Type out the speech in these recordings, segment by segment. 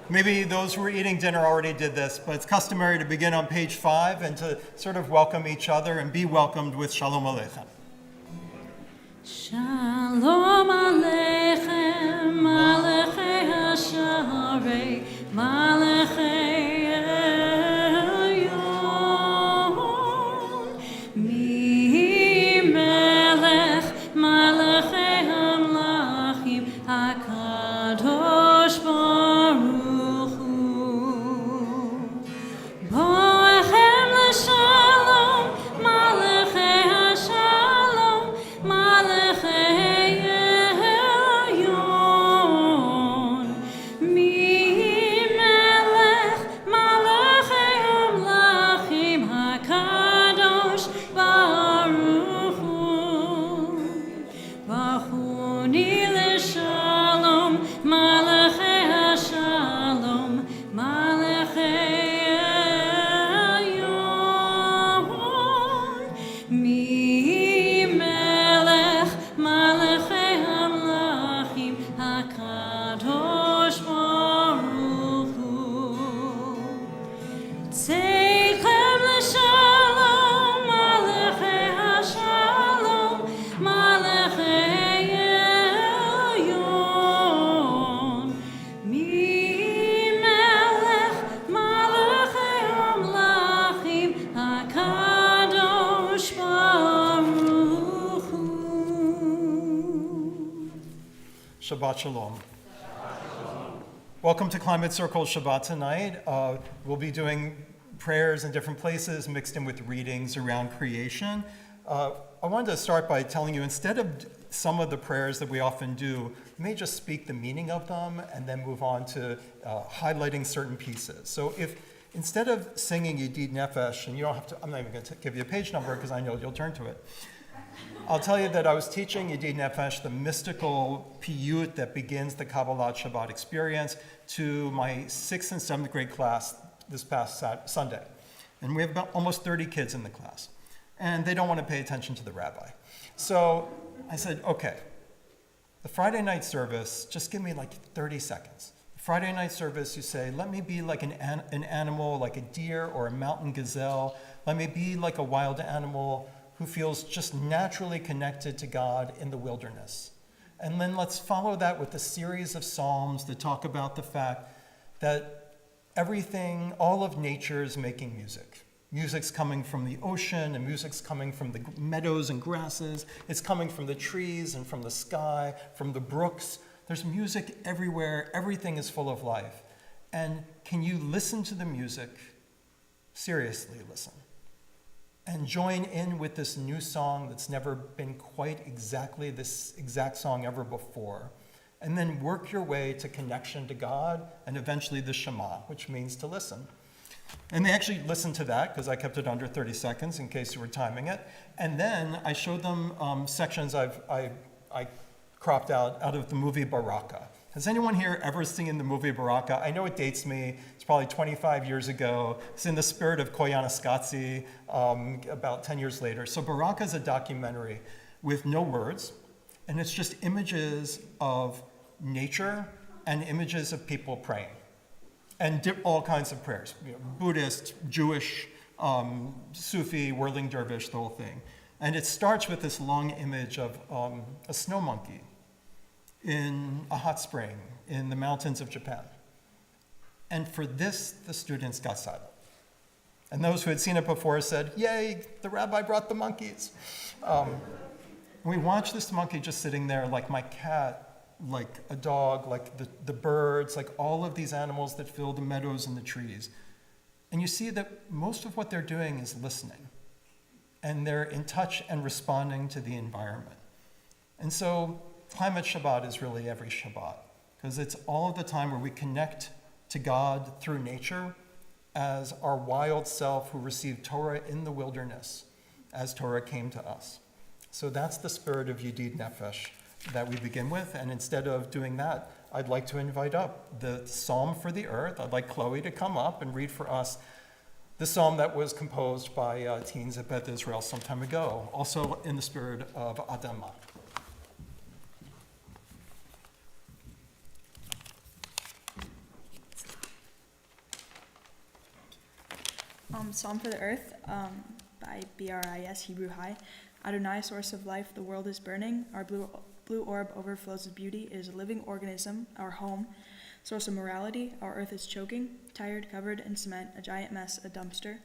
Maybe those who are eating dinner already did this, but it's customary to begin on page 5 and to sort of welcome each other and be welcomed with Shalom Aleichem. Shalom Aleichem, Malachei Hasharei, Malachei Elyon, Mi Melech, Malachei Hamlachim, HaKadosh Baruch Hu. Boechem l'shalom, Malachei Hashalom, Malachei Elyon, Mi Melech, Malachei Hamlachim, HaKadosh Baruch Hu. Bachuni l'shalom, Malachei Hashalom, Malachei Elyon, Mi Melech, Malachei Hamlachim, HaKadosh Baruch Hu. Tzeichem l'shalom, Malachei Hashalom, Malachei Elyon, Mi Melech, Malachei Hamlachim, HaKadosh Baruch Hu. Shabbat Shalom. Welcome to Climate Circle Shabbat tonight. We'll be doing prayers in different places mixed in with readings around creation. I wanted to start by telling you, instead of some of the prayers that we often do, we may just speak the meaning of them and then move on to highlighting certain pieces. So if instead of singing Yedid Nefesh, and you don't have to, I'm not even going to give you a page number because I know you'll turn to it. I'll tell you that I was teaching Yedid Nefesh, the mystical piyut that begins the Kabbalat Shabbat experience, to my 6th and 7th grade class this past Sunday. And we have about almost 30 kids in the class. And they don't want to pay attention to the rabbi. So I said, okay, the Friday night service, just give me like 30 seconds. Friday night service, you say, let me be like an animal, like a deer or a mountain gazelle. Let me be like a wild animal who feels just naturally connected to God in the wilderness. And then let's follow that with a series of psalms that talk about the fact that everything, all of nature is making music. Music's coming from the ocean, and music's coming from the meadows and grasses. It's coming from the trees and from the sky, from the brooks. There's music everywhere. Everything is full of life. And can you listen to the music? Seriously listen. And join in with this new song that's never been quite exactly this exact song ever before. And then work your way to connection to God and eventually the Shema, which means to listen. And they actually listened to that because I kept it under 30 seconds in case you were timing it. And then I showed them sections I cropped out of the movie Baraka. Has anyone here ever seen the movie Baraka? I know it dates me. It's probably 25 years ago. It's in the spirit of Koyaanisqatsi, about 10 years later. So Baraka is a documentary with no words, and it's just images of nature and images of people praying. And all kinds of prayers, Buddhist, Jewish, Sufi, whirling dervish, the whole thing. And it starts with this long image of a snow monkey in a hot spring in the mountains of Japan. And for this, the students got silent. And those who had seen it before said, yay, the rabbi brought the monkeys. We watched this monkey just sitting there like my cat, like a dog, like the birds, like all of these animals that fill the meadows and the trees. And you see that most of what they're doing is listening. And they're in touch and responding to the environment. And so Climate Shabbat is really every Shabbat, because it's all of the time where we connect to God through nature as our wild self who received Torah in the wilderness as Torah came to us. So that's the spirit of Yedid Nefesh that we begin with. And instead of doing that, I'd like to invite up the Psalm for the Earth. I'd like Chloe to come up and read for us the psalm that was composed by teens at Beth Israel some time ago, also in the spirit of Adama. Psalm for the Earth by BRIS Hebrew High. Adonai, source of life, the world is burning. Our blue orb overflows with beauty. It is a living organism, our home. Source of morality, our earth is choking. Tired, covered in cement, a giant mess, a dumpster.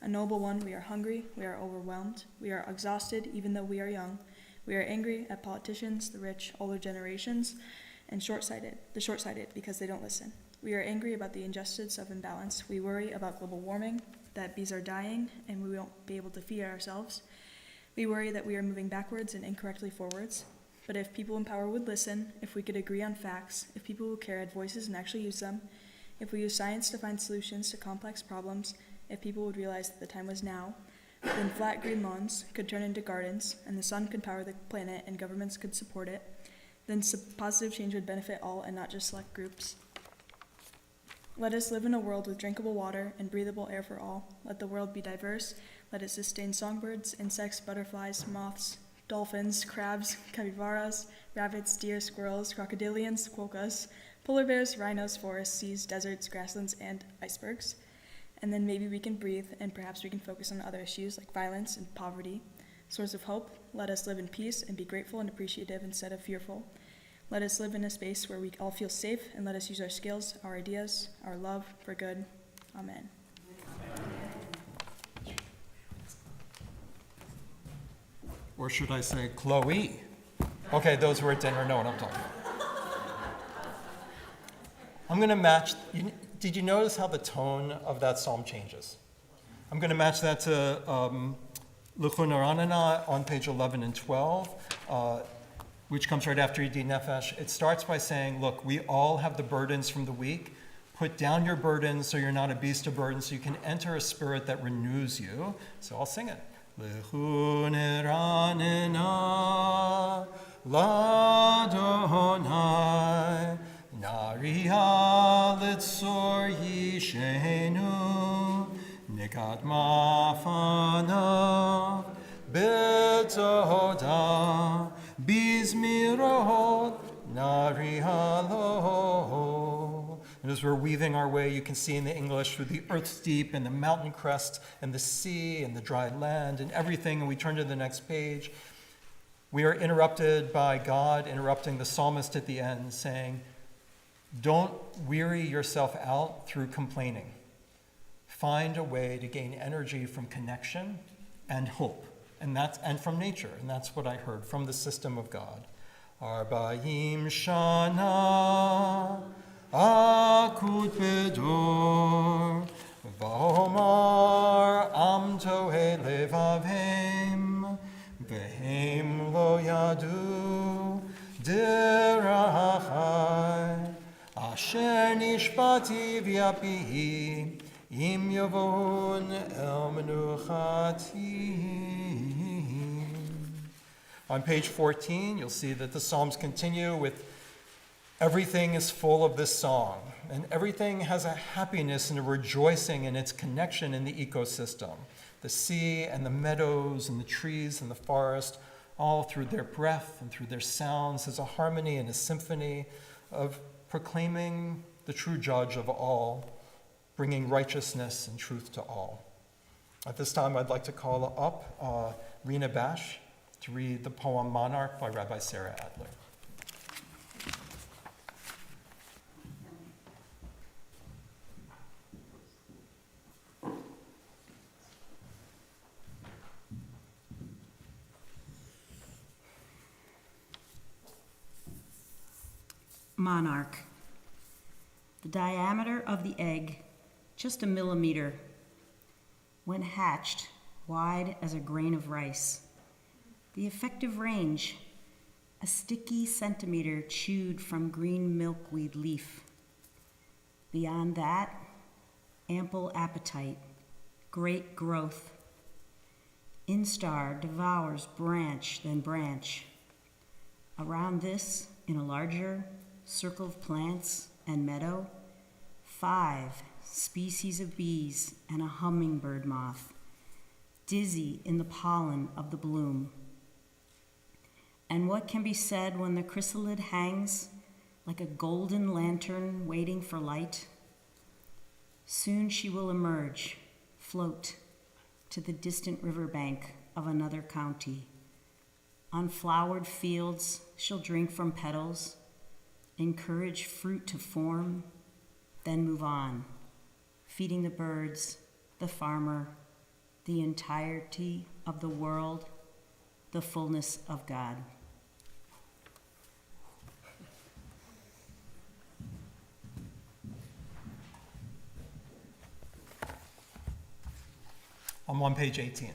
A noble one, we are hungry, we are overwhelmed. We are exhausted, even though we are young. We are angry at politicians, the rich, older generations, and the short-sighted, because they don't listen. We are angry about the injustice of imbalance. We worry about global warming, that bees are dying, and we won't be able to feed ourselves. We worry that we are moving backwards and incorrectly forwards. But if people in power would listen, if we could agree on facts, if people who care had voices and actually use them, if we use science to find solutions to complex problems, if people would realize that the time was now, then flat green lawns could turn into gardens, and the sun could power the planet, and governments could support it, then positive change would benefit all and not just select groups. Let us live in a world with drinkable water and breathable air for all. Let the world be diverse. Let it sustain songbirds, insects, butterflies, moths, dolphins, crabs, capybaras, rabbits, deer, squirrels, crocodilians, quokkas, polar bears, rhinos, forests, seas, deserts, grasslands, and icebergs. And then maybe we can breathe, and perhaps we can focus on other issues like violence and poverty. Source of hope, let us live in peace and be grateful and appreciative instead of fearful. Let us live in a space where we all feel safe, and let us use our skills, our ideas, our love for good. Amen. Or should I say Chloe? Okay, those who are at dinner know what I'm talking about. I'm going to match. Did you notice how the tone of that psalm changes? I'm going to match that to L'chun Aranana on page 11 and 12, which comes right after Yedi Nefesh. It starts by saying, look, we all have the burdens from the week. Put down your burdens so you're not a beast of burden, so you can enter a spirit that renews you. So I'll sing it. L'chun Aranana l'Adonai Nariha litzor yishenu Nikat mafanav betoda bizmirot narihalo. And as we're weaving our way, you can see in the English through the earth's deep and the mountain crest and the sea and the dry land and everything, and we turn to the next page. We are interrupted by God interrupting the psalmist at the end, saying, don't weary yourself out through complaining. Find a way to gain energy from connection and hope, and from nature, and that's what I heard from the system of God. Arba'im shana akut bedor v'omar am tohe levavim v'hem lo yadu derachai asher nishbati v'yapi im yavon el menuchati. On page 14, you'll see that the Psalms continue with everything is full of this song, and everything has a happiness and a rejoicing in its connection in the ecosystem. The sea and the meadows and the trees and the forest, all through their breath and through their sounds, is a harmony and a symphony of proclaiming the true judge of all, bringing righteousness and truth to all. At this time, I'd like to call up Rena Bash to read the poem Monarch by Rabbi Sarah Adler. Monarch. The diameter of the egg, just a millimeter. When hatched, wide as a grain of rice. The effective range, a sticky centimeter chewed from green milkweed leaf. Beyond that, ample appetite, great growth. Instar devours branch then branch. Around this, in a larger circle of plants and meadow, 5 species of bees and a hummingbird moth, dizzy in the pollen of the bloom. And what can be said when the chrysalid hangs like a golden lantern waiting for light? Soon she will emerge, float to the distant riverbank of another county. On flowered fields, she'll drink from petals, encourage fruit to form, then move on, feeding the birds, the farmer, the entirety of the world, the fullness of God. I'm on page 18.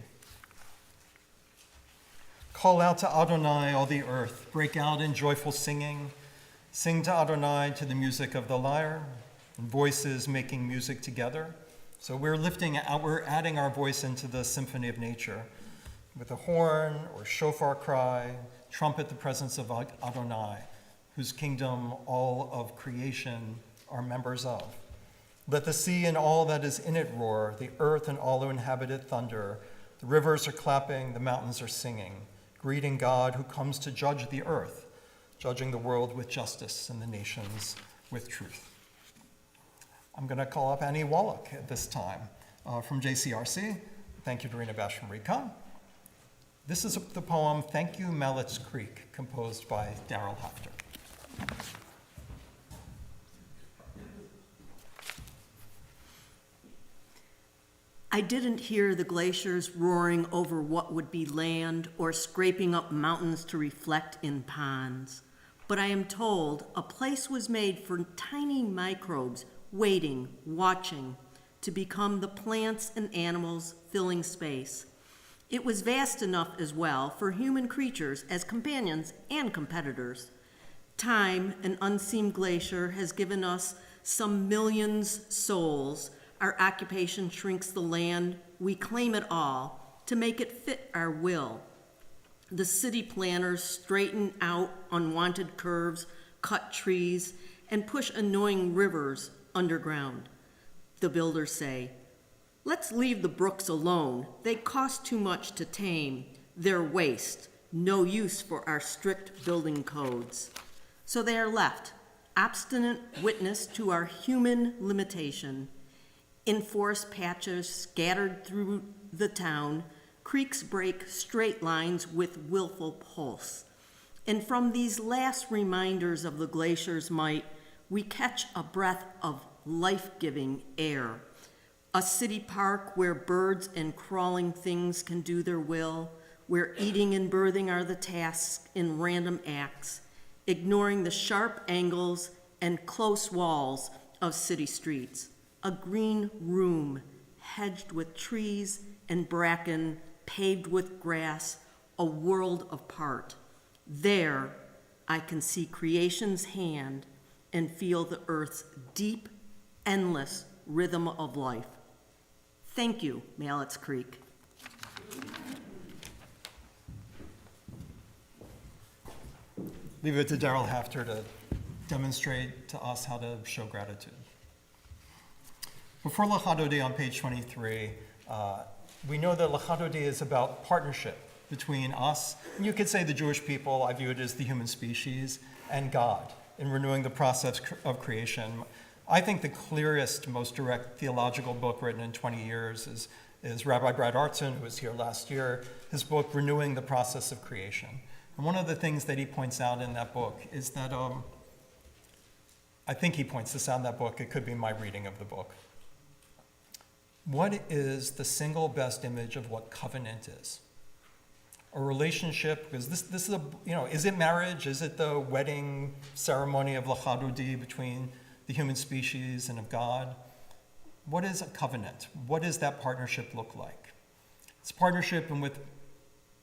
Call out to Adonai, all the earth. Break out in joyful singing. Sing to Adonai to the music of the lyre, and voices making music together. So we're adding our voice into the symphony of nature with a horn or shofar cry, trumpet the presence of Adonai, whose kingdom all of creation are members of. Let the sea and all that is in it roar, the earth and all who inhabit it thunder. The rivers are clapping, the mountains are singing, greeting God who comes to judge the earth, judging the world with justice and the nations with truth. I'm going to call up Annie Wallach at this time from JCRC. Thank you, Dorina Bash from Recon. This is the poem Thank You, Mallett's Creek, composed by Daryl Hafter. I didn't hear the glaciers roaring over what would be land or scraping up mountains to reflect in ponds. But I am told a place was made for tiny microbes waiting, watching, to become the plants and animals filling space. It was vast enough as well for human creatures as companions and competitors. Time, an unseen glacier, has given us some millions souls. Our occupation shrinks the land, we claim it all, to make it fit our will. The city planners straighten out unwanted curves, cut trees, and push annoying rivers underground. The builders say, let's leave the brooks alone. They cost too much to tame. They're waste, no use for our strict building codes. So they are left, obstinate witness to our human limitation. In forest patches scattered through the town, creeks break straight lines with willful pulse. And from these last reminders of the glacier's might, we catch a breath of life-giving air. A city park where birds and crawling things can do their will, where eating and birthing are the tasks in random acts, ignoring the sharp angles and close walls of city streets. A green room hedged with trees and bracken, paved with grass, a world apart. There, I can see creation's hand and feel the earth's deep, endless rhythm of life. Thank you, Mallett's Creek. Leave it to Daryl Hafter to demonstrate to us how to show gratitude. Before L'Chadodi on page 23, we know that L'Chadodi is about partnership between us, and you could say the Jewish people, I view it as the human species, and God in renewing the process of creation. I think the clearest, most direct theological book written in 20 years is Rabbi Brad Artson, who was here last year, his book, Renewing the Process of Creation. And one of the things that he points out in that book is that, I think he points this out in that book, it could be my reading of the book. What is the single best image of what covenant is? A relationship, because this is is it marriage? Is it the wedding ceremony of L'Chadodi between the human species and of God? What is a covenant? What does that partnership look like? It's a partnership in which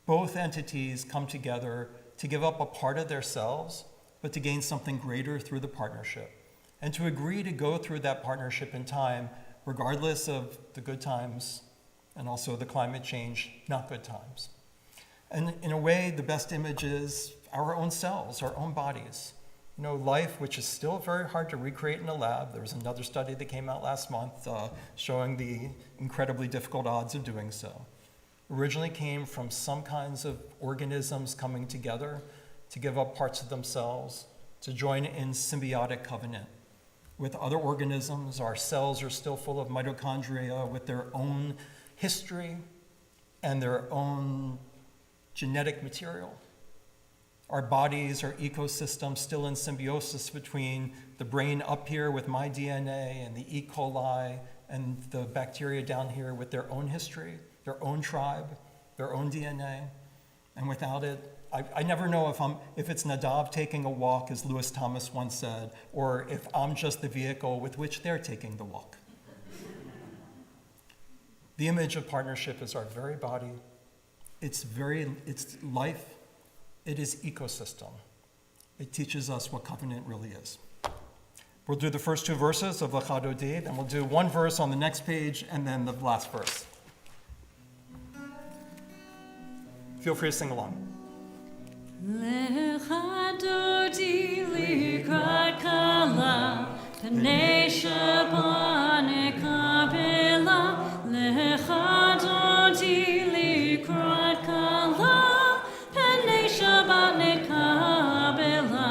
both entities come together to give up a part of themselves, but to gain something greater through the partnership, and to agree to go through that partnership in time, regardless of the good times and also the climate change, not good times. And in a way, the best image is our own selves, our own bodies. Life, which is still very hard to recreate in a lab. There was another study that came out last month showing the incredibly difficult odds of doing so. Originally came from some kinds of organisms coming together to give up parts of themselves, to join in symbiotic covenant, with other organisms. Our cells are still full of mitochondria with their own history and their own genetic material. Our bodies are ecosystems still in symbiosis between the brain up here with my DNA and the E. coli and the bacteria down here with their own history, their own tribe, their own DNA. And without it, I never know if it's Nadav taking a walk, as Lewis Thomas once said, or if I'm just the vehicle with which they're taking the walk. The image of partnership is our very body. It's life. It is ecosystem. It teaches us what covenant really is. We'll do the first 2 verses of Lecha Dodi, then we'll do 1 verse on the next page, and then the last verse. Feel free to sing along. Lecha Dodi likrat kala, Pnei Shabbat nekabela. Lecha Dodi likrat kala, Pnei Shabbat nekabela.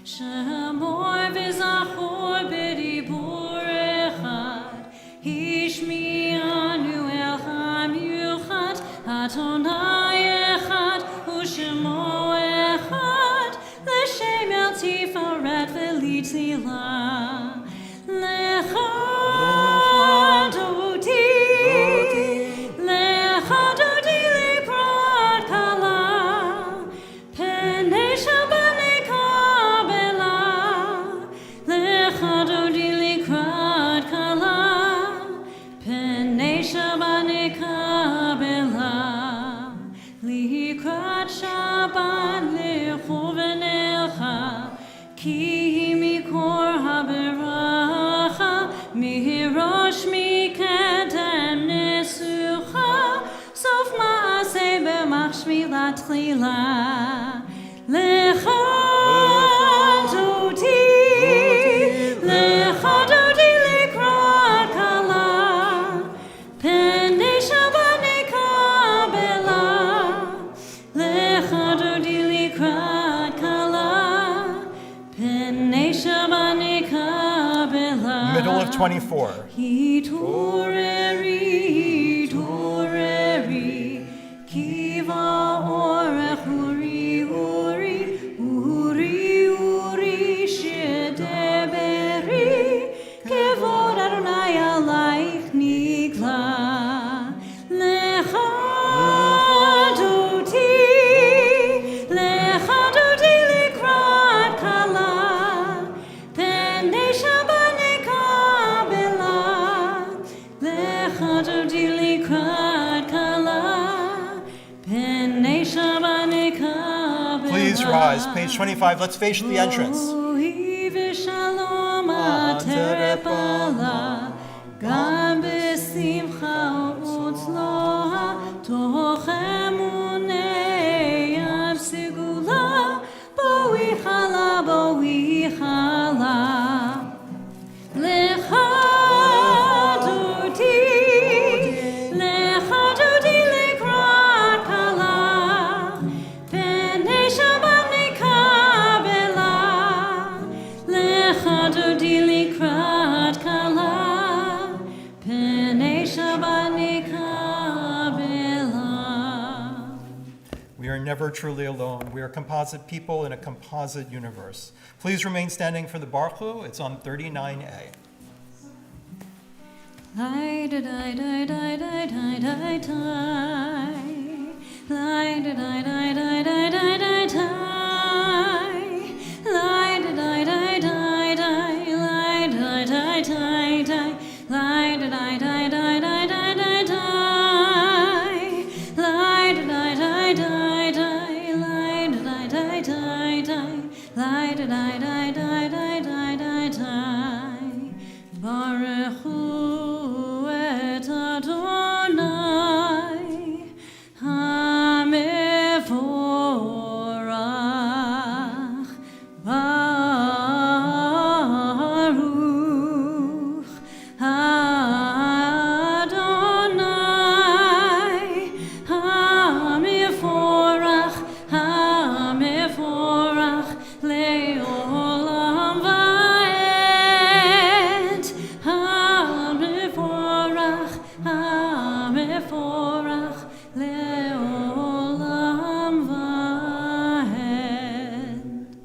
Shemor v'zachor b'dibur echad, Hishmi'anu el hamiuchat, Adonai echad, U'shemo echad, L'shem el tifaret v'litzila. Lecha Dodi, Lecha Dodi likrat kala, Pnei Shabbat nekabela. Lecha Dodi likrat kala, Pnei Shabbat nekabela. Likrat Shabbat lechovenecha, Ki mikor haberacha, Mihirosh mikedem nesucha, Sof ma'aseh b'machshmi latchila. Lecha Dodi, Lecha Dodi likrat kala, Pnei Shabbat nekabela. Lecha Dodi likrat kala, Pnei Shabbat nekabela. Middle of 24. Hitoreri, kiva orech uri, shedeberi, kevod Adonai alaich nigla. Lecha Dodi, Lecha Dodi likrat kala, Pnei Shabbat nekabela. Lecha Dodi likrat kala, Pnei Shabbat nekabela. Please rise, page 25. Let's face the entrance. Ohi v'shalom aterepala, Gam b'simcha u'tzloha, Toch emunei avsigula, Boi chala. Lecha Dodi, Lecha Dodi likrat kala, Pnei Shabbat nekabela. Lecha Dodi likrat kala, Pnei Shabbat nekabela. We are never truly alone. We are composite people in a composite universe. Please remain standing for the Baruch Hu. It's on 39A. Lie da die die die die die die die. Lie da die die die die die die die. Lie da die die die die. Lie da die die die. Lie da die die die die die die die. Lie da die die die die. Lie da die die die die. Lie da die die die die die die die. Baruch Hu Adonai, Hamevorim. יתבורך לעולם ועד.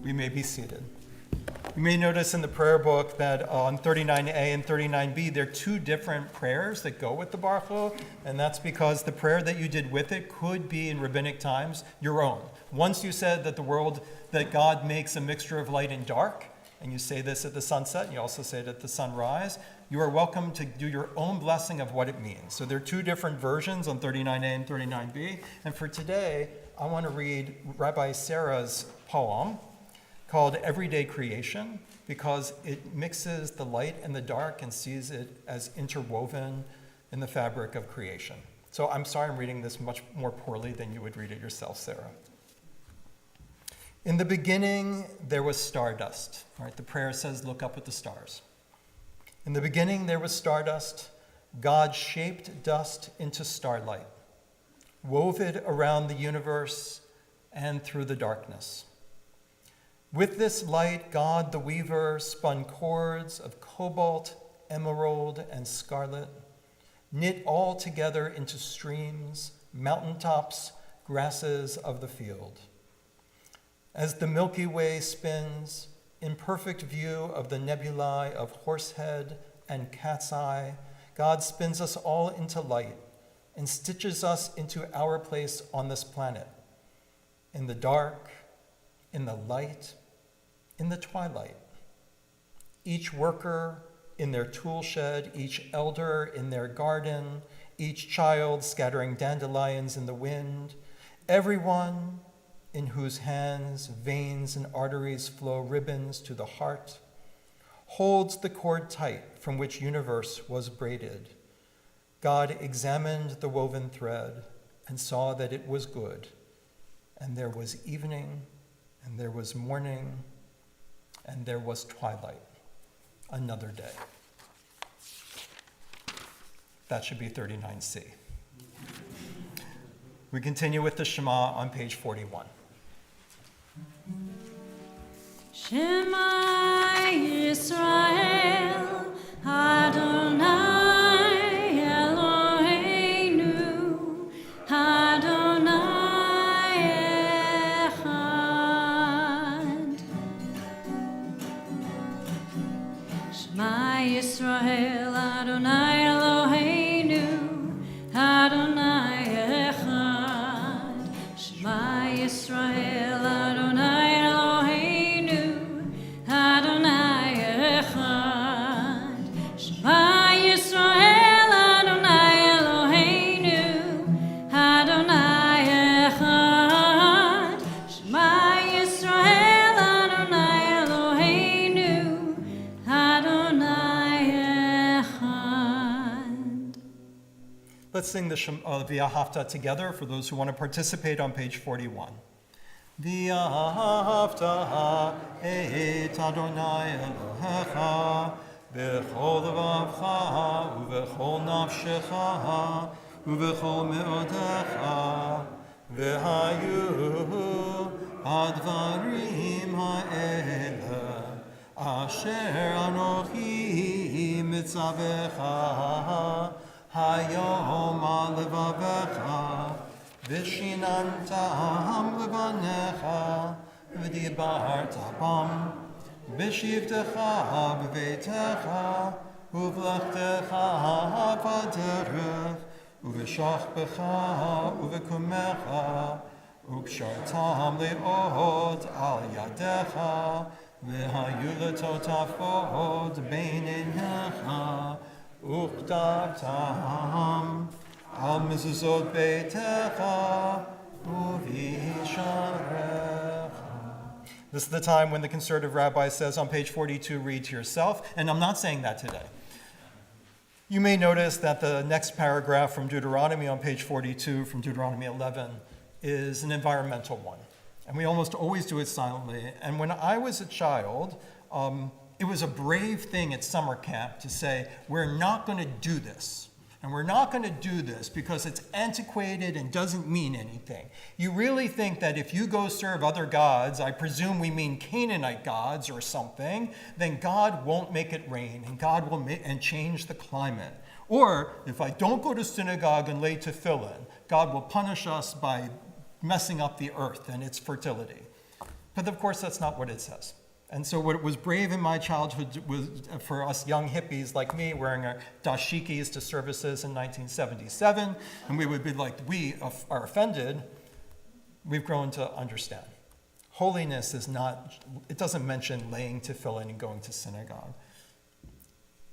We may be seated. You may notice in the prayer book that on 39A and 39B, there are two different prayers that go with the Baruch Hu, and that's because the prayer that you did with it could be in rabbinic times your own. Once you said that God makes a mixture of light and dark, and you say this at the sunset, and you also say it at the sunrise, you are welcome to do your own blessing of what it means. So there are two different versions on 39A and 39B, and for today, I want to read Rabbi Sarah's poem called Everyday Creation, because it mixes the light and the dark and sees it as interwoven in the fabric of creation. So I'm sorry I'm reading this much more poorly than you would read it yourself, Sarah. In the beginning, there was stardust. Right? The prayer says, look up at the stars. In the beginning, there was stardust. God shaped dust into starlight, wove it around the universe and through the darkness. With this light, God the weaver spun cords of cobalt, emerald, and scarlet, knit all together into streams, mountaintops, grasses of the field. As the Milky Way spins, in perfect view of the nebulae of Horsehead and Cat's Eye, God spins us all into light and stitches us into our place on this planet, in the dark, in the light, in the twilight. Each worker in their tool shed, each elder in their garden, each child scattering dandelions in the wind, everyone in whose hands veins and arteries flow ribbons to the heart, holds the cord tight from which universe was braided. God examined the woven thread and saw that it was good, and there was evening, and there was morning, and there was twilight, another day. That should be 39C. We continue with the Shema on page 41. Shema Yisrael, Adonai Eloheinu, Adonai Echad. Shema Yisrael, Adonai Eloheinu, Adonai Echad. Shema Yisrael, Adonai Eloheinu, Adonai Echad. Shema Yisrael, Adonai Eloheinu, Adonai Echad. Shema Yisrael, Adonai Eloheinu, Adonai Echad. Let's sing the V'ahavta together for those who want to participate on page 41. V'ahavta et Adonai Elohecha b'chol levavcha u'b'chol nafshecha u'b'chol me'odecha v'hayu advarim ha'ele asher anochi mitzavecha hayom al levavecha v'shinantam levanecha v'dibarta bam v'shivtecha b'veitecha uv'lechtecha b'derech uv'shachbecha uv'kumecha upshartam le'od al yadecha v'hayu letotafod beinecha uktabtam al mezuzot beitecha uvisharecha. This is the time when the conservative rabbi says on page 42, read to yourself, and I'm not saying that today. You may notice that the next paragraph from Deuteronomy on page 42, from Deuteronomy 11, is an environmental one. And we almost always do it silently. And when I was a child, it was a brave thing at summer camp to say, we're not going to do this. And we're not going to do this because it's antiquated and doesn't mean anything. You really think that if you go serve other gods, I presume we mean Canaanite gods or something, then God won't make it rain and God will change the climate. Or if I don't go to synagogue and lay tefillin, God will punish us by messing up the earth and its fertility. But of course, that's not what it says. And so what was brave in my childhood was for us young hippies like me wearing our dashikis to services in 1977, and we would be like, we are offended. We've grown to understand. Holiness is not, it doesn't mention laying tefillin and going to synagogue.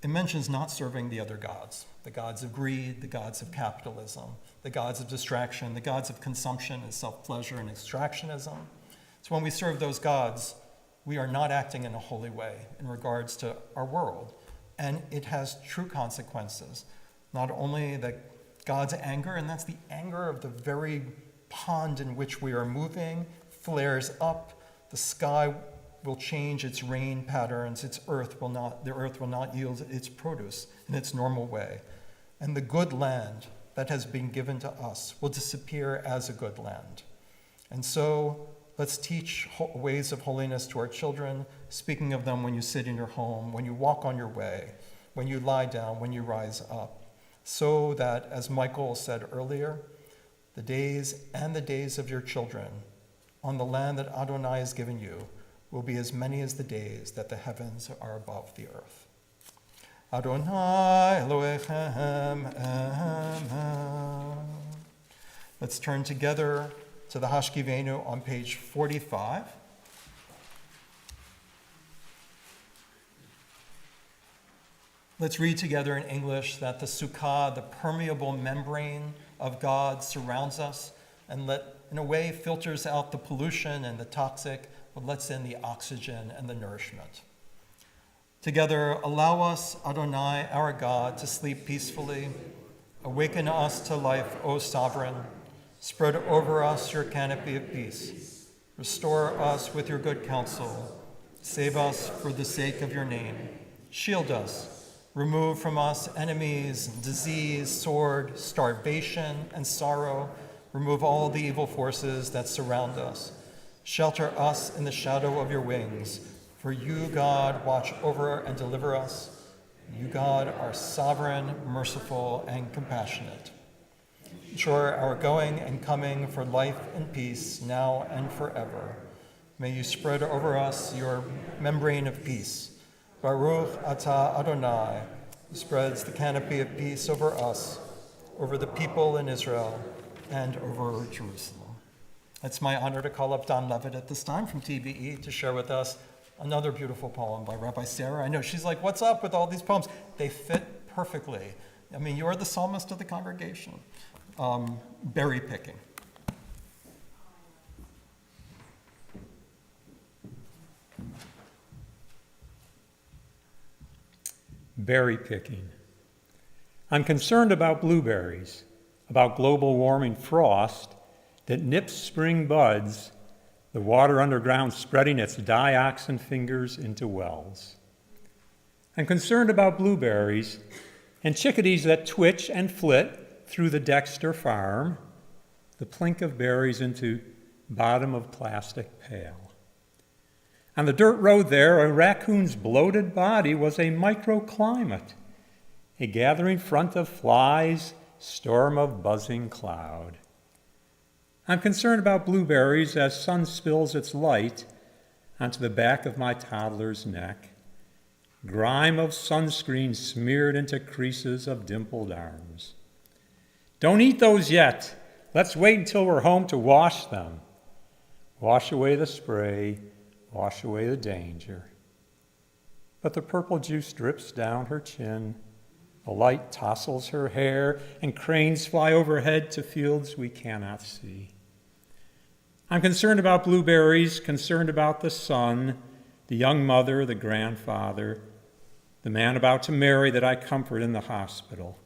It mentions not serving the other gods, the gods of greed, the gods of capitalism, the gods of distraction, the gods of consumption and self-pleasure and extractionism. So when we serve those gods, we are not acting in a holy way in regards to our world. And it has true consequences. Not only that God's anger, and that's the anger of the very pond in which we are moving, flares up, the sky will change its rain patterns, the earth will not yield its produce in its normal way. And the good land that has been given to us will disappear as a good land. And so let's teach ways of holiness to our children, speaking of them when you sit in your home, when you walk on your way, when you lie down, when you rise up, so that, as Michael said earlier, the days of your children on the land that Adonai has given you will be as many as the days that the heavens are above the earth. Adonai Elohechem Emet. Let's turn together to the Hashkivenu on page 45. Let's read together in English that the sukkah, the permeable membrane of God, surrounds us and in a way filters out the pollution and the toxic, but lets in the oxygen and the nourishment. Together, allow us, Adonai, our God, to sleep peacefully. Awaken us to life, O Sovereign. Spread over us your canopy of peace. Restore us with your good counsel. Save us for the sake of your name. Shield us. Remove from us enemies, disease, sword, starvation, and sorrow. Remove all the evil forces that surround us. Shelter us in the shadow of your wings. For you, God, watch over and deliver us. You, God, are sovereign, merciful, and compassionate. Ensure our going and coming for life and peace now and forever. May you spread over us your membrane of peace. Baruch atah Adonai, who spreads the canopy of peace over us, over the people in Israel, and over Jerusalem. It's my honor to call up Don Levitt at this time from TBE to share with us another beautiful poem by Rabbi Sarah. I know she's like, what's up with all these poems? They fit perfectly. I mean, you're the psalmist of the congregation. Berry picking. Berry picking. I'm concerned about blueberries, about global warming frost that nips spring buds, the water underground spreading its dioxin fingers into wells. I'm concerned about blueberries and chickadees that twitch and flit through the Dexter farm, the plink of berries into bottom of plastic pail. On the dirt road there, a raccoon's bloated body was a microclimate, a gathering front of flies, storm of buzzing cloud. I'm concerned about blueberries as sun spills its light onto the back of my toddler's neck, grime of sunscreen smeared into creases of dimpled arms. Don't eat those yet. Let's wait until we're home to wash them. Wash away the spray, wash away the danger. But the purple juice drips down her chin, the light tousles her hair, and cranes fly overhead to fields we cannot see. I'm concerned about blueberries, concerned about the son, the young mother, the grandfather, the man about to marry that I comfort in the hospital.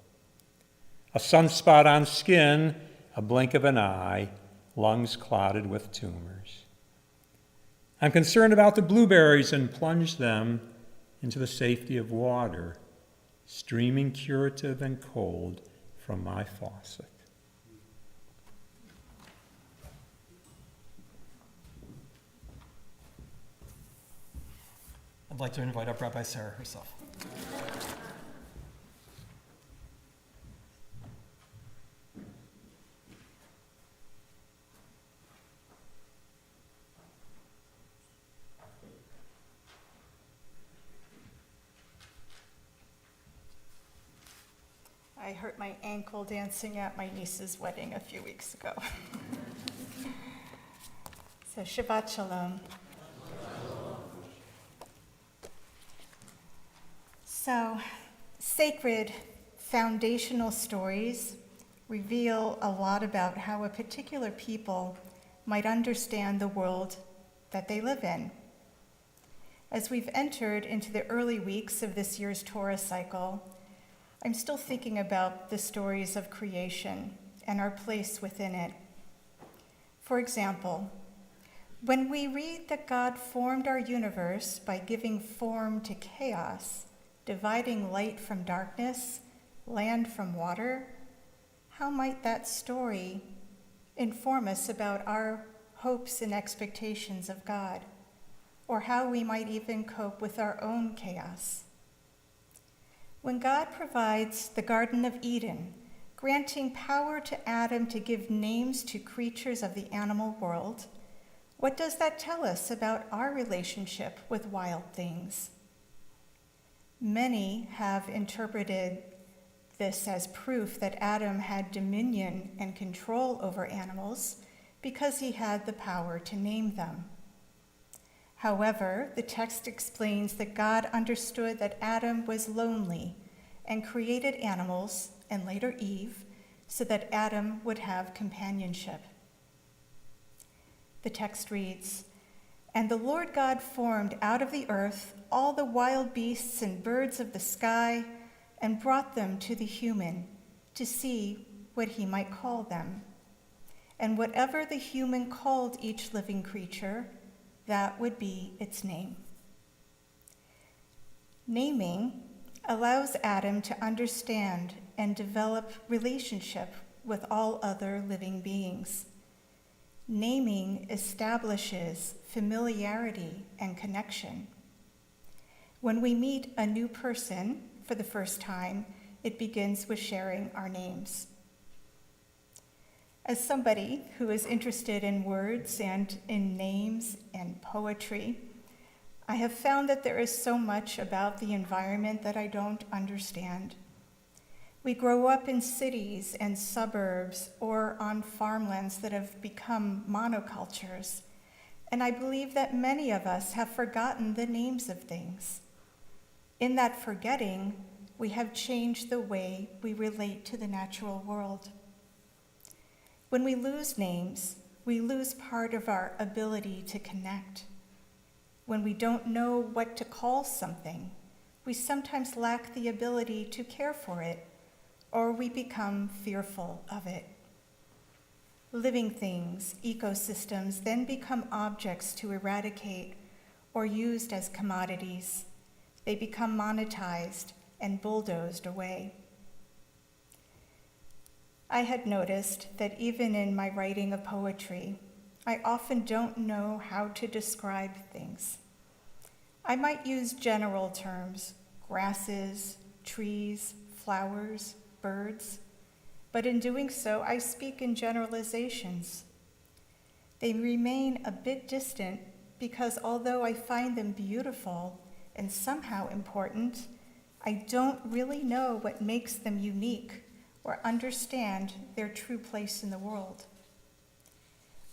A sunspot on skin, a blink of an eye, lungs clotted with tumors. I'm concerned about the blueberries and plunge them into the safety of water, streaming curative and cold from my faucet. I'd like to invite up Rabbi Sarah herself. I hurt my ankle dancing at my niece's wedding a few weeks ago. So Shabbat Shalom. So sacred foundational stories reveal a lot about how a particular people might understand the world that they live in. As we've entered into the early weeks of this year's Torah cycle, I'm still thinking about the stories of creation and our place within it. For example, when we read that God formed our universe by giving form to chaos, dividing light from darkness, land from water, how might that story inform us about our hopes and expectations of God, or how we might even cope with our own chaos? When God provides the Garden of Eden, granting power to Adam to give names to creatures of the animal world, what does that tell us about our relationship with wild things? Many have interpreted this as proof that Adam had dominion and control over animals because he had the power to name them. However, the text explains that God understood that Adam was lonely and created animals, and later Eve, so that Adam would have companionship. The text reads, "And the Lord God formed out of the earth all the wild beasts and birds of the sky, and brought them to the human to see what he might call them. And whatever the human called each living creature, that would be its name." Naming allows Adam to understand and develop relationship with all other living beings. Naming establishes familiarity and connection. When we meet a new person for the first time, it begins with sharing our names. As somebody who is interested in words and in names and poetry, I have found that there is so much about the environment that I don't understand. We grow up in cities and suburbs or on farmlands that have become monocultures, and I believe that many of us have forgotten the names of things. In that forgetting, we have changed the way we relate to the natural world. When we lose names, we lose part of our ability to connect. When we don't know what to call something, we sometimes lack the ability to care for it, or we become fearful of it. Living things, ecosystems, then become objects to eradicate or used as commodities. They become monetized and bulldozed away. I had noticed that even in my writing of poetry, I often don't know how to describe things. I might use general terms, grasses, trees, flowers, birds, but in doing so, I speak in generalizations. They remain a bit distant because although I find them beautiful and somehow important, I don't really know what makes them unique or understand their true place in the world.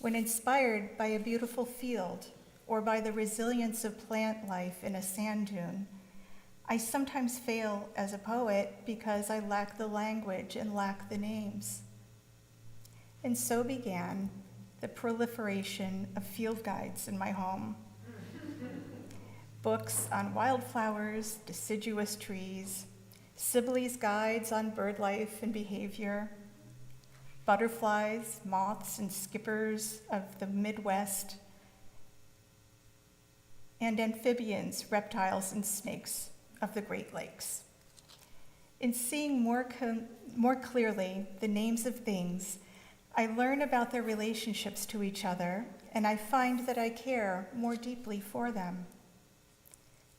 When inspired by a beautiful field or by the resilience of plant life in a sand dune, I sometimes fail as a poet because I lack the language and lack the names. And so began the proliferation of field guides in my home. Books on wildflowers, deciduous trees, Sibley's guides on bird life and behavior, butterflies, moths, and skippers of the Midwest, and amphibians, reptiles, and snakes of the Great Lakes. In seeing more clearly the names of things, I learn about their relationships to each other, and I find that I care more deeply for them.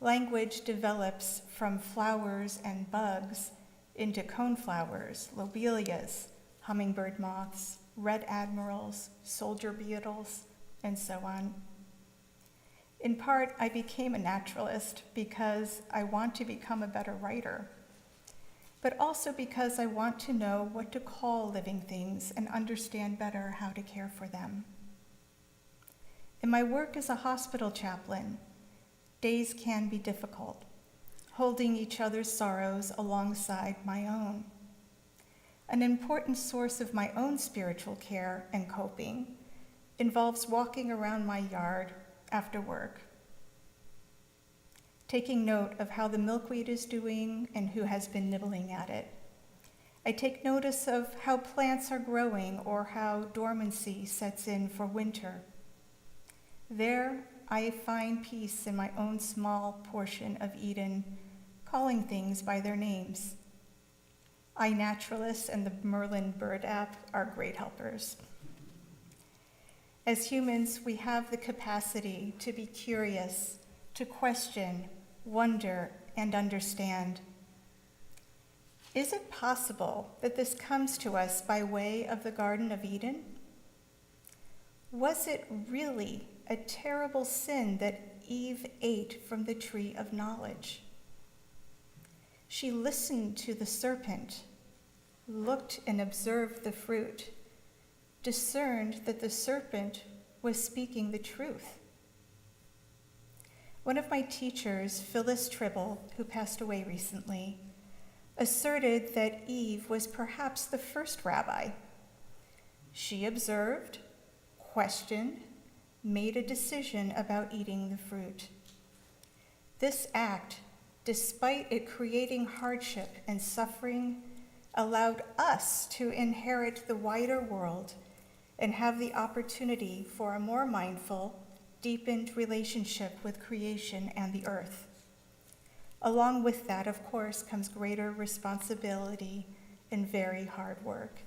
Language develops from flowers and bugs into coneflowers, lobelias, hummingbird moths, red admirals, soldier beetles, and so on. In part, I became a naturalist because I want to become a better writer. but also because I want to know what to call living things and understand better how to care for them. In my work as a hospital chaplain, days can be difficult, holding each other's sorrows alongside my own. An important source of my own spiritual care and coping involves walking around my yard after work, taking note of how the milkweed is doing and who has been nibbling at it. I take notice of how plants are growing or how dormancy sets in for winter. There, I find peace in my own small portion of Eden, calling things by their names. iNaturalist and the Merlin Bird app are great helpers. As humans, we have the capacity to be curious, to question, wonder, and understand. Is it possible that this comes to us by way of the Garden of Eden? Was it really a terrible sin that Eve ate from the tree of knowledge? She listened to the serpent, looked and observed the fruit, discerned that the serpent was speaking the truth. One of my teachers, Phyllis Tribble, who passed away recently, asserted that Eve was perhaps the first rabbi. She observed, questioned, made a decision about eating the fruit. This act, despite it creating hardship and suffering, allowed us to inherit the wider world and have the opportunity for a more mindful, deepened relationship with creation and the earth. Along with that, of course, comes greater responsibility and very hard work.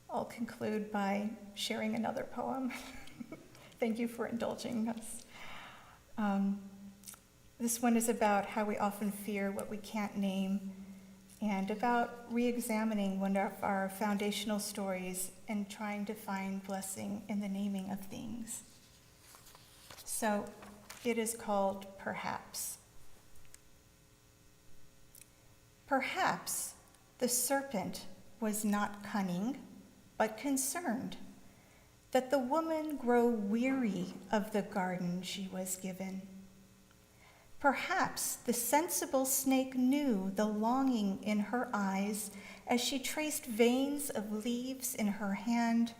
I'll conclude by sharing another poem. Thank you for indulging us. This one is about how we often fear what we can't name and about re-examining one of our foundational stories and trying to find blessing in the naming of things. So it is called Perhaps. Perhaps the serpent was not cunning, but concerned that the woman grow weary of the garden she was given. Perhaps the sensible snake knew the longing in her eyes as she traced veins of leaves in her hand,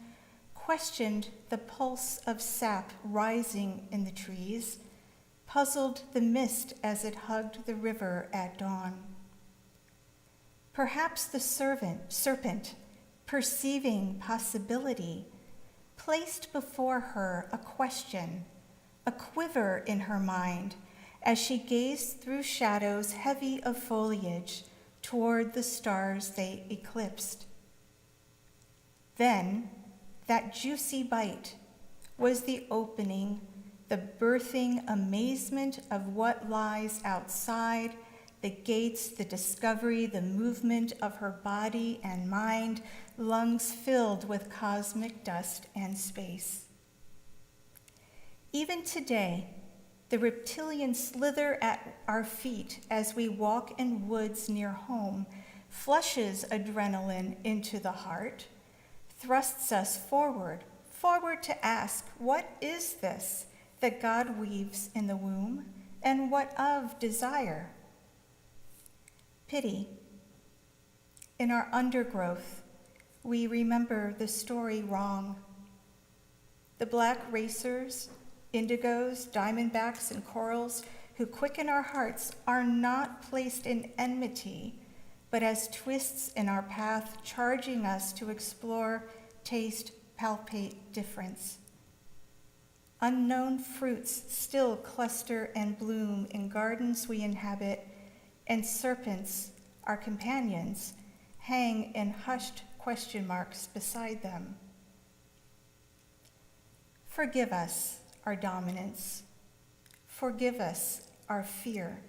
questioned the pulse of sap rising in the trees, puzzled the mist as it hugged the river at dawn. Perhaps the serpent, perceiving possibility, placed before her a question, a quiver in her mind, as she gazed through shadows heavy of foliage toward the stars they eclipsed. Then, that juicy bite was the opening, the birthing amazement of what lies outside, the gates, the discovery, the movement of her body and mind, lungs filled with cosmic dust and space. Even today, the reptilian slither at our feet as we walk in woods near home, flushes adrenaline into the heart, thrusts us forward to ask, what is this that God weaves in the womb, and what of desire? Pity. In our undergrowth, we remember the story wrong. The black racers, indigos, diamondbacks, and corals who quicken our hearts are not placed in enmity, but as twists in our path, charging us to explore, taste, palpate difference. Unknown fruits still cluster and bloom in gardens we inhabit, and serpents, our companions, hang in hushed question marks beside them. Forgive us our dominance. Forgive us our fear.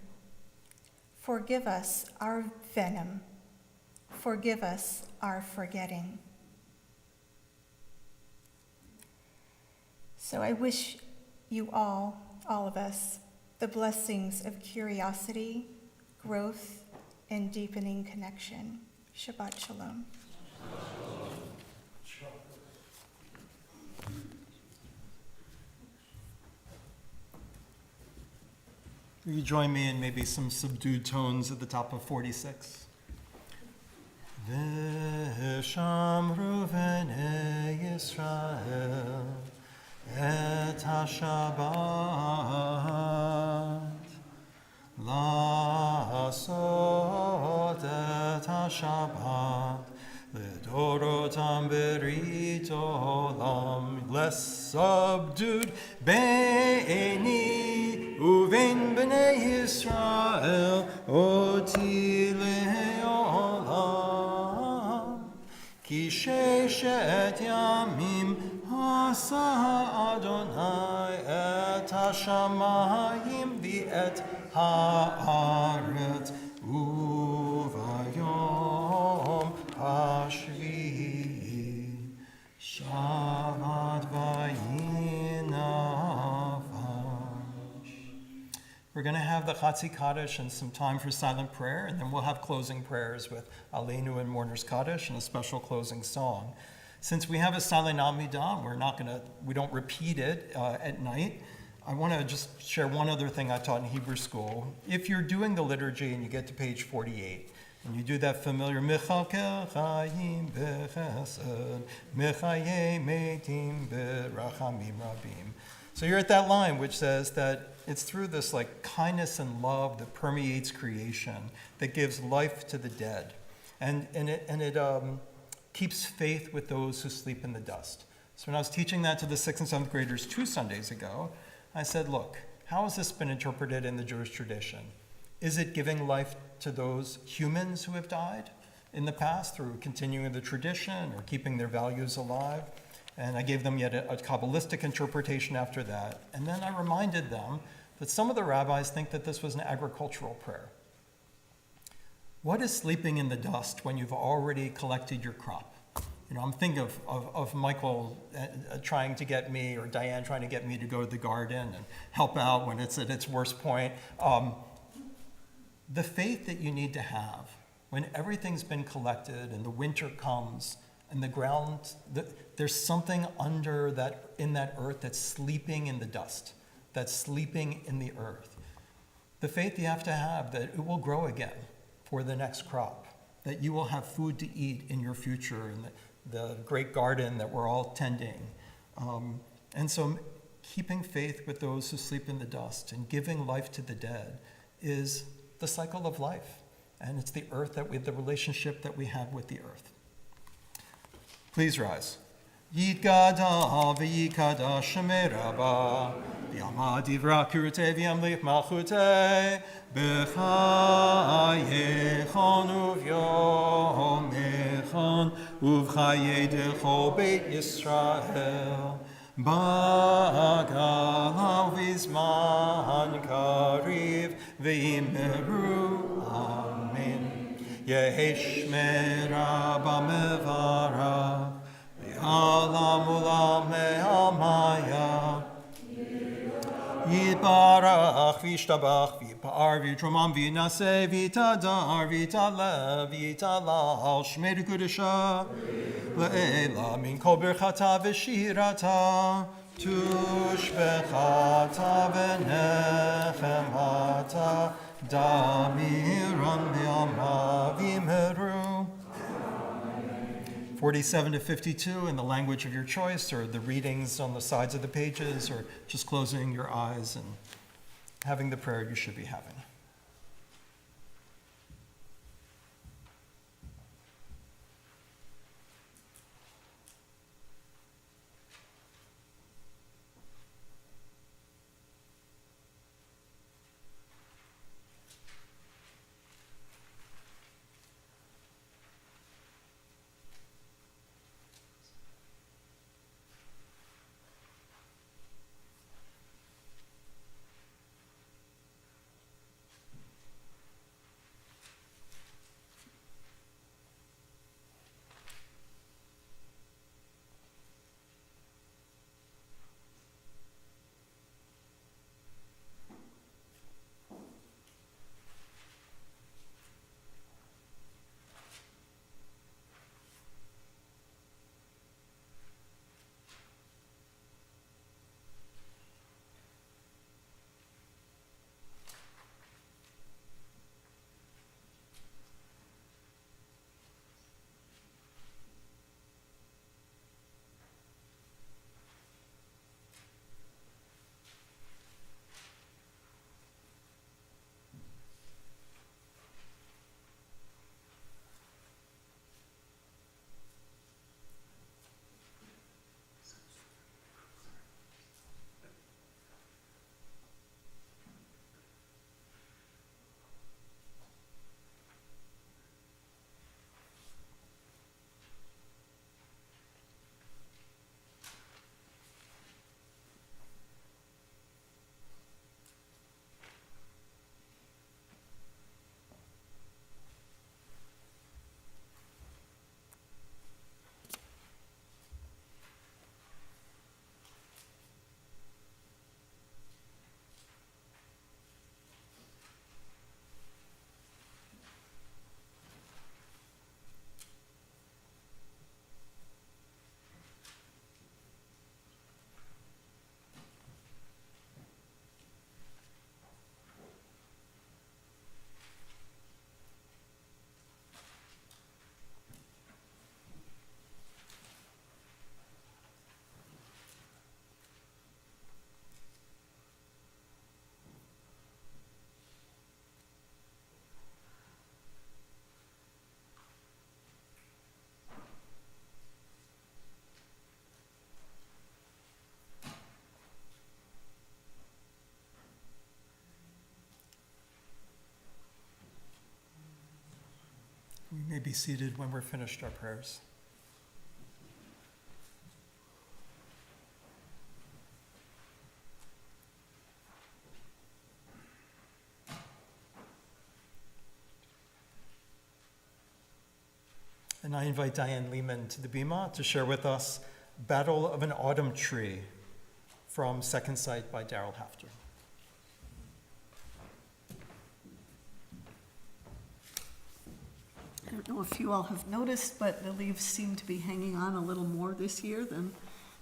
Forgive us our venom. Forgive us our forgetting. So I wish you all of us, the blessings of curiosity, growth, and deepening connection. Shabbat Shalom. Will you join me in maybe some subdued tones at the top of 46? V'shamru v'nei Yisrael et ha-Shabbat la'asot et ha-Shabbat L'dorotam berit olam, less subdued be'eni uvein b'nei Yisrael oti le'olam. Ki sheshet yamim asa Adonai et hashamayim v'et ha'aretz uvayom Hashvi Shabbat vayinavash. We're going to have the Chatzi Kaddish and some time for silent prayer, and then we'll have closing prayers with Aleinu and Mourner's Kaddish and a special closing song. Since we have a silent Amidah, we don't repeat it at night. I want to just share one other thing I taught in Hebrew school. If you're doing the liturgy and you get to page 48, and you do that familiar Mechakel Chayim Bechesed, Mechaye Meitim Berachamim Rabim. So you're at that line which says that it's through this like kindness and love that permeates creation, that gives life to the dead, and it keeps faith with those who sleep in the dust. So when I was teaching that to the 6th and 7th graders 2 Sundays ago, I said, look, how has this been interpreted in the Jewish tradition? Is it giving life to those humans who have died in the past through continuing the tradition or keeping their values alive? And I gave them yet a Kabbalistic interpretation after that. And then I reminded them that some of the rabbis think that this was an agricultural prayer. What is sleeping in the dust when you've already collected your crop? You know, I'm thinking of Michael trying to get me, or Diane trying to get me to go to the garden and help out when it's at its worst point. The faith that you need to have when everything's been collected and the winter comes and the ground, there's something under that, in that earth that's sleeping in the dust, that's sleeping in the earth. The faith you have to have that it will grow again for the next crop, that you will have food to eat in your future in the great garden that we're all tending. And so keeping faith with those who sleep in the dust and giving life to the dead is the cycle of life. And it's the earth the relationship that we have with the earth. Please rise. Yitgada v'yikada shemei rabba v'yamad divra kirutei v'yamlich malchutei b'chayechon uv'yomechon uv'chayei decho beit Yisrael b'gala v'zman kariv v'yimeru amen. Yehesh merabba mevarach Alam ulam me'amaya Yibarach v'ishtabach v'yipar v'yitromam v'yinaseh v'yitadar v'yitalev v'yitalal shmei d'kudesha le'ela min kol birchata v'shirata tushbechata v'nechemata damiram me'ama v'yimeru. 47 to 52 in the language of your choice, or the readings on the sides of the pages, or just closing your eyes and having the prayer you should be having. may be seated when we're finished our prayers. And I invite Diane Lehman to the Bima to share with us Battle of an Autumn Tree from Second Sight by Daryl Hafter. I don't know if you all have noticed, but the leaves seem to be hanging on a little more this year than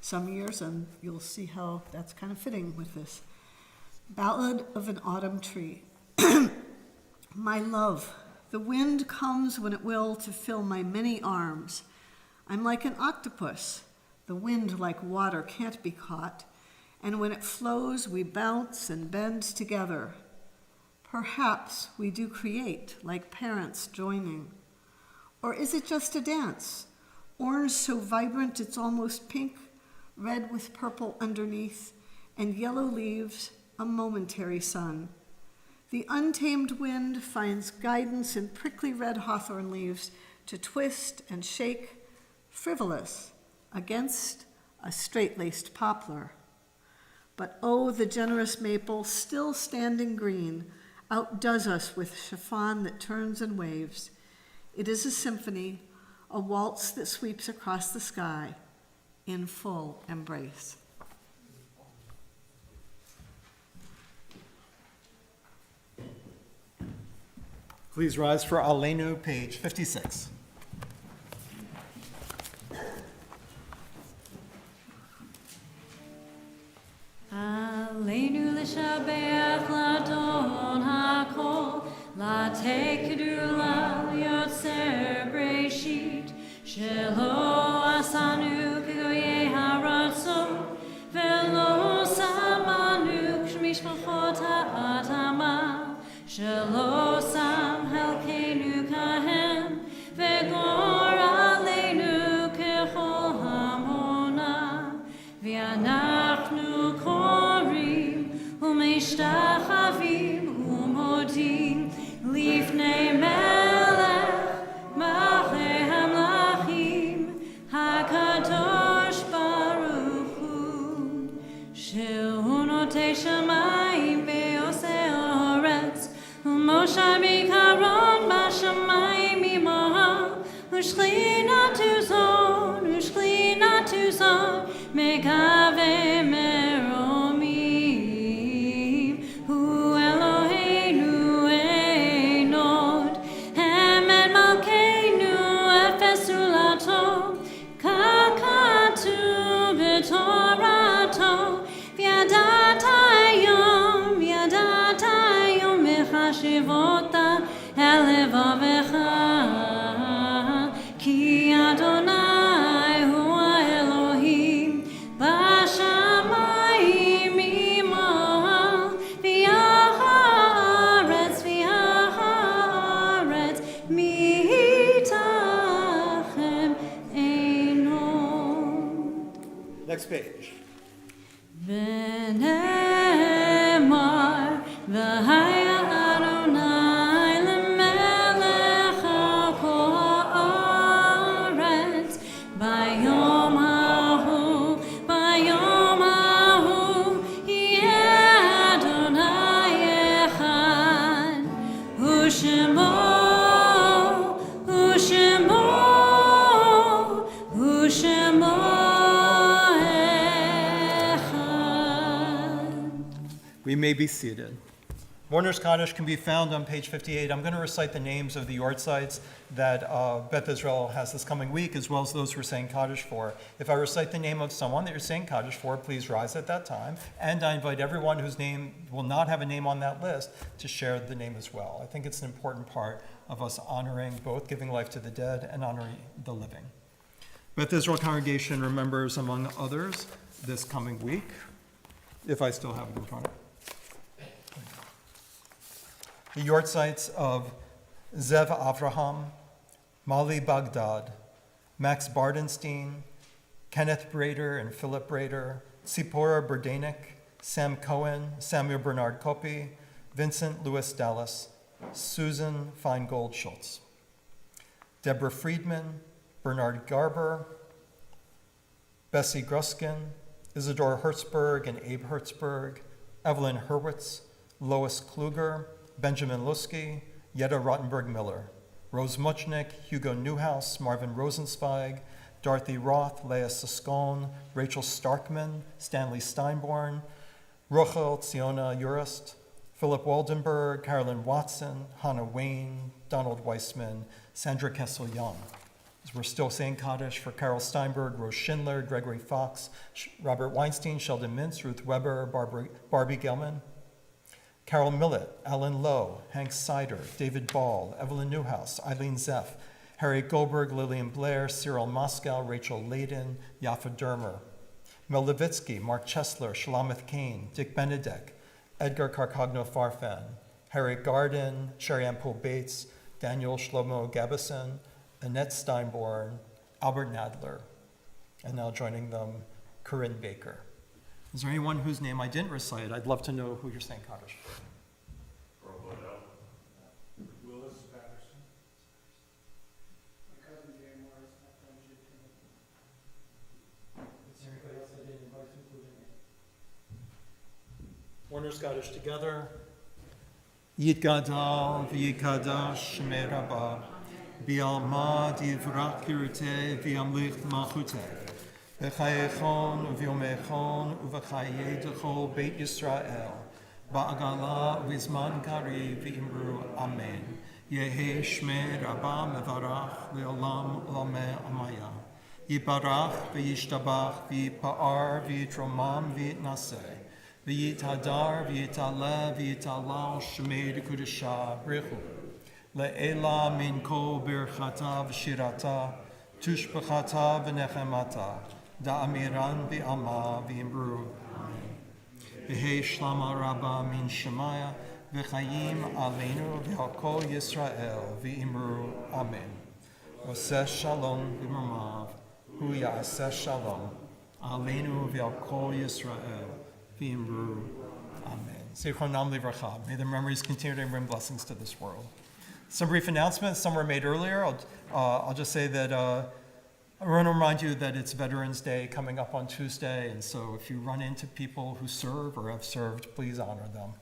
some years, and you'll see how that's kind of fitting with this. Ballad of an Autumn Tree. My love, the wind comes when it will to fill my many arms. I'm like an octopus. The wind, like water, can't be caught, and when it flows, we bounce and bend together. Perhaps we do create, like parents joining. Or is it just a dance? Orange so vibrant it's almost pink, red with purple underneath, and yellow leaves, a momentary sun. The untamed wind finds guidance in prickly red hawthorn leaves to twist and shake, frivolous, against a straight-laced poplar. But oh, the generous maple, still standing green, outdoes us with chiffon that turns and waves. It is a symphony, a waltz that sweeps across the sky in full embrace. Please rise for Aleinu, page 56. Aleinu l'shabeach l'adon hakol, l'tekedu l'yotzer breshit, shelo asanu k'goyei haratzot, velo samanu k'mishpachot ha'adama, shelo sam helkenu kahem, v'gor aleinu k'chol hamona, v'anachnu korim, u'meishtachavim, u'modim, lifnei melech, malchei hamlachim, hakadosh baruch hu, shehu notei shamayim ve'osei haaretz, u'moshe bikaron b'shamayim imoha, u'shchinatu zon, mekave meromim, hu Eloheinu einod, emet malkeinu efes ulato, kakatu b'torato, v'yadat hayom mechashivota el levavecha, ki Adonai hu Elohim, b'shamayim imo, v'haaretz mitachem einod. Next page. V'nemar v'haya Adonai l'melech ha'kol ha'aretz, bayom hahu, yeh Adonai echad, u'shemo We may be seated. Mourner's Kaddish can be found on page 58. I'm going to recite the names of the yard sites that Beth Israel has this coming week, as well as those we're saying Kaddish for. If I recite the name of someone that you're saying Kaddish for, please rise at that time. And I invite everyone whose name will not have a name on that list to share the name as well. I think it's an important part of us honoring both giving life to the dead and honoring the living. Beth Israel congregation remembers, among others, this coming week, if I still have it in front of me, the yard sites of Zev Avraham, Mali Baghdad, Max Bardenstein, Kenneth Brader and Philip Brader, Tzipora Burdanik, Sam Cohen, Samuel Bernard Kopi, Vincent Louis Dallas, Susan Feingold Schultz. Deborah Friedman, Bernard Garber, Bessie Gruskin, Isidore Hertzberg and Abe Hertzberg, Evelyn Hurwitz, Lois Kluger, Benjamin Lusky, Jetta Rottenberg-Miller, Rose Muchnick, Hugo Newhouse, Marvin Rosenzweig, Dorothy Roth, Leah Siscone, Rachel Starkman, Stanley Steinborn, Rochel Tziona Urist, Philip Waldenberg, Carolyn Watson, Hannah Wayne, Donald Weissman, Sandra Kessel-Young. We're still saying Kaddish for Carol Steinberg, Rose Schindler, Gregory Fox, Robert Weinstein, Sheldon Mintz, Ruth Weber, Barbie Gelman, Carol Millett, Alan Lowe, Hank Sider, David Ball, Evelyn Newhouse, Eileen Zeff, Harriet Goldberg, Lillian Blair, Cyril Moscow, Rachel Layden, Yaffa Dermer, Mel Levitsky, Mark Chesler, Shalamith Kane, Dick Benedek, Edgar Carcagno Farfan, Harriet Garden, Sherry Ann Poole Bates, Daniel Shlomo Gabison, Annette Steinborn, Albert Nadler, and now joining them, Corinne Baker. Is there anyone whose name I didn't recite? I'd love to know who you're saying Kaddish for. Willis Patterson. My cousin Jay Morris, my friend Jay Is there anybody else I didn't invite to include in? Warner's Kaddish together. Yit Gadal v'yikadash shmei Rabbah bi'alma divrach kiruteh v'yamlich malchuteh v'chayechon v'yomechon uv'chayei d'chol Beit Yisrael ba'agala v'zman kari v'imru amen Yehe shmei Rabbah mevarach le'olam olameh amaya Yibarach v'yishtabach v'yipa'ar v'yitromam v'yitnaseh V'yitadar v'yitaleh v'yitalal shmei d'kudashah brichu le'ela min kol birchata v'shirata tushbechata v'nechemata da'amiran v'alma v'imru v'hei shlama rabba min shemaya v'chayim aleinu v'al kol Yisrael v'imru amen Oseh shalom v'mamav hu ya'aseh shalom aleinu v'al kol Yisrael V'imru. Amen. Zichronam livracha. May their memories continue to bring blessings to this world. Some brief announcements. Some were made earlier. I'll just say that I want to remind you that it's Veterans Day coming up on Tuesday, and so if you run into people who serve or have served, please honor them.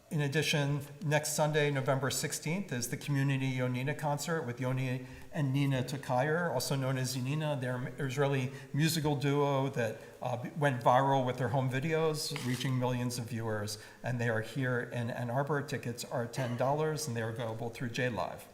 In addition, next Sunday, November 16th, is the Community Yonina concert with Yoni and Nina Tokayer, also known as Yonina. They're an Israeli musical duo that went viral with their home videos, reaching millions of viewers, and they are here in Ann Arbor. Tickets are $10, and they're available through JLive.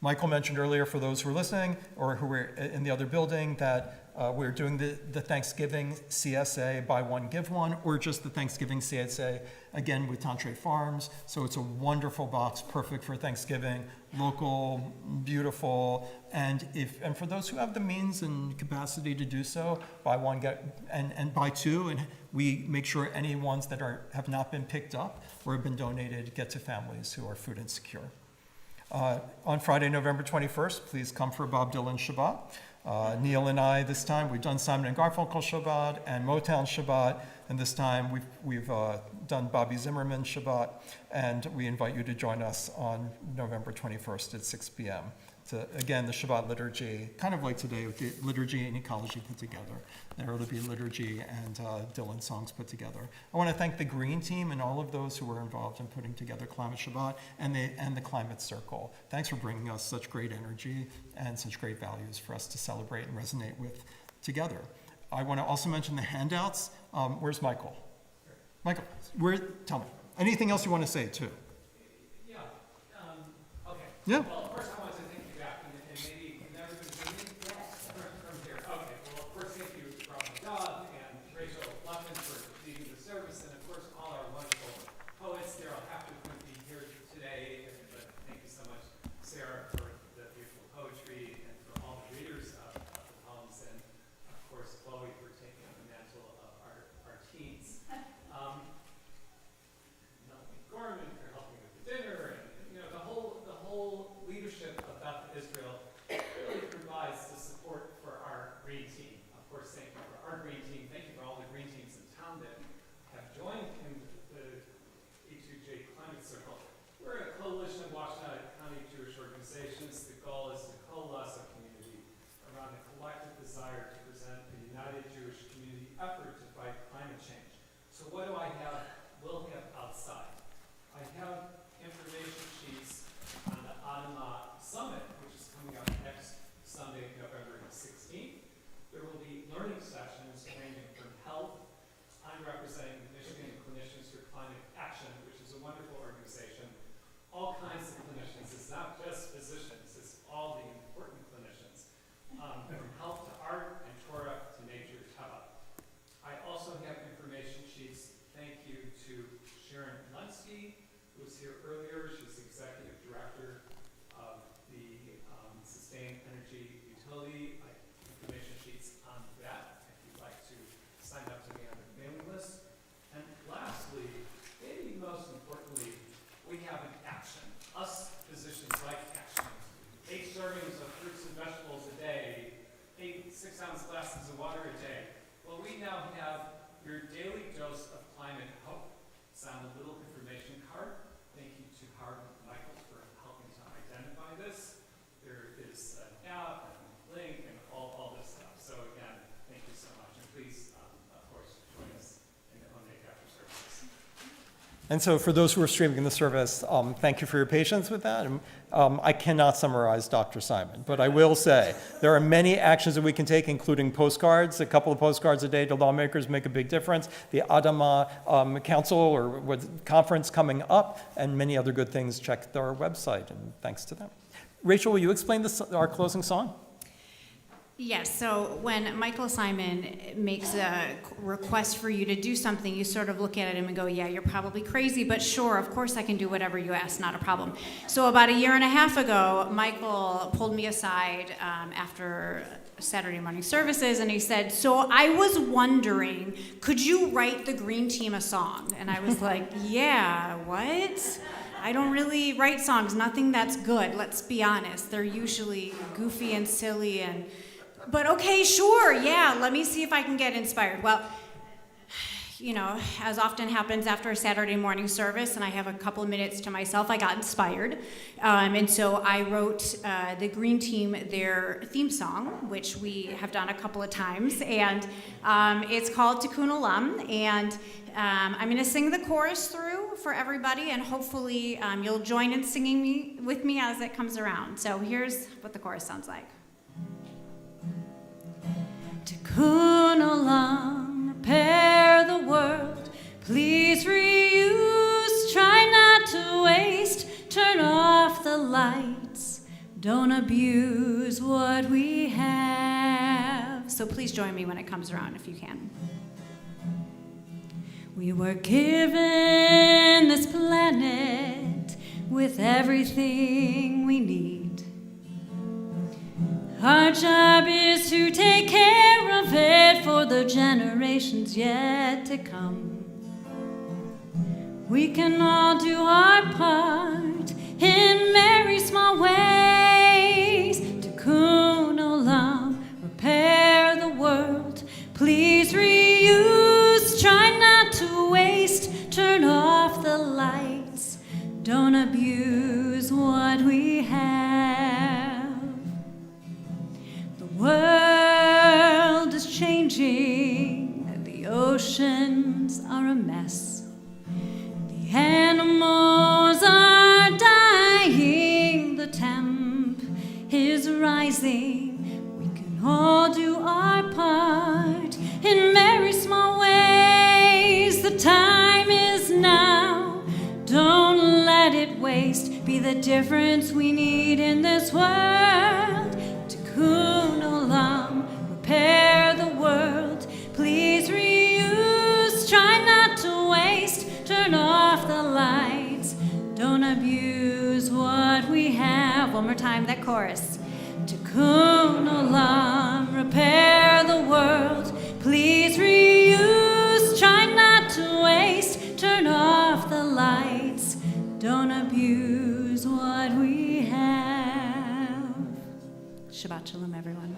Michael mentioned earlier, for those who are listening or who were in the other building, that we're doing the Thanksgiving CSA, buy one, give one, or just the Thanksgiving CSA, again with Tantre Farms. So it's a wonderful box, perfect for Thanksgiving, local, beautiful, and for those who have the means and capacity to do so, buy one, get, and buy two, and we make sure any ones that have not been picked up or have been donated get to families who are food insecure. On Friday, November 21st, please come for Bob Dylan Shabbat. Neil and I, this time, we've done Simon & Garfunkel Shabbat and Motown Shabbat, and this time we've done Bobby Zimmerman Shabbat, and we invite you to join us on November 21st at 6 p.m. Again, the Shabbat liturgy, kind of like today with the liturgy and ecology put together. There will be liturgy and Dylan songs put together. I want to thank the Green Team and all of those who were involved in putting together Climate Shabbat and the Climate Circle. Thanks for bringing us such great energy and such great values for us to celebrate and resonate with together. I want to also mention the handouts. Where's Michael? Michael, tell me. Anything else you want to say, too? Yeah. Okay. Yeah. Well, first I want to thank you back, and maybe you've never been doing it from here. Okay. Well, of course, thank you from Doug and Rachel Luckman for leading the service, and of course, all our wonderful poets. Daryl Hapton couldn't be here today, but thank you so much, Sarah, for the beautiful poetry and for all the readers of the poems, and of course, Chloe for taking on the mantle of our teens. Melanie Gorman for helping with the dinner, and the whole lead organizations. The goal is to coalesce a community around the collective desire to present a united Jewish community effort to fight climate change. So what do I will have outside? I have information sheets on the Adama Summit, which is coming up next Sunday, November 16th. There will be learning sessions ranging from health. I'm representing the Michigan Clinicians for Climate Action, which is a wonderful organization. All kinds of clinicians. It's not just physicians, it's all the important clinicians. From health to art and Torah to nature to Kabbalat. I also have information sheets. Thank you to Sharon Lunsky, who was here earlier. She's the executive director of the Sustained Energy Utility. I have information sheets on that if you'd like to sign up to be on the mailing list. And lastly, maybe most importantly, we have an action. Us physicians like action. 8 servings of fruits and vegetables a day, 8 6-ounce glasses of water a day. Well, we now have your daily dose of climate hope. It's on the little information card. Thank you to Harvard and Michael for helping to identify this. There is an app and a link and all this stuff. So again, thank you so much. And please, of course, join us in the Monday after services. And so for those who are streaming the service, thank you for your patience with that. I cannot summarize Dr. Simon, but I will say there are many actions that we can take, including postcards. A couple of postcards a day to lawmakers make a big difference. The Adama Council or conference coming up, and many other good things. Check our website, and thanks to them. Rachel, will you explain our closing song? Yes, so when Michael Simon makes a request for you to do something, you sort of look at him and go, yeah, you're probably crazy, but sure, of course I can do whatever you ask, not a problem. So about 1.5 years ago, Michael pulled me aside after Saturday morning services, and he said, so I was wondering, could you write the Green Team a song? And I was like, yeah, what? I don't really write songs, nothing that's good, let's be honest. They're usually goofy and silly but okay, sure, yeah, let me see if I can get inspired. Well, you know, as often happens after a Saturday morning service and I have a couple of minutes to myself, I got inspired. And so I wrote the Green Team their theme song, which we have done a couple of times. And it's called Tikkun Olam. And I'm going to sing the chorus through for everybody, and hopefully you'll join in singing with me as it comes around. So here's what the chorus sounds like. Tikkun Olam, repair the world, please reuse, try not to waste, turn off the lights, don't abuse what we have. So please join me when it comes around if you can. We were given this planet with everything we need. Our job is to take care of it for the generations yet to come. We can all do our part in very small ways. Tikkun Olam, repair the world. Please reuse, try not to waste. Turn off the lights, don't abuse what we have. The world is changing, the oceans are a mess. The animals are dying, the temp is rising. We can all do our part in very small ways. The time is now, don't let it waste. Be the difference we need in this world. Tikkun Olam, repair the world. Please reuse, try not to waste. Turn off the lights, don't abuse what we have. One more time, that chorus. Tikkun Olam, repair the world. Please reuse, try not to waste. Turn off the lights, don't abuse what we have. Shabbat Shalom, everyone.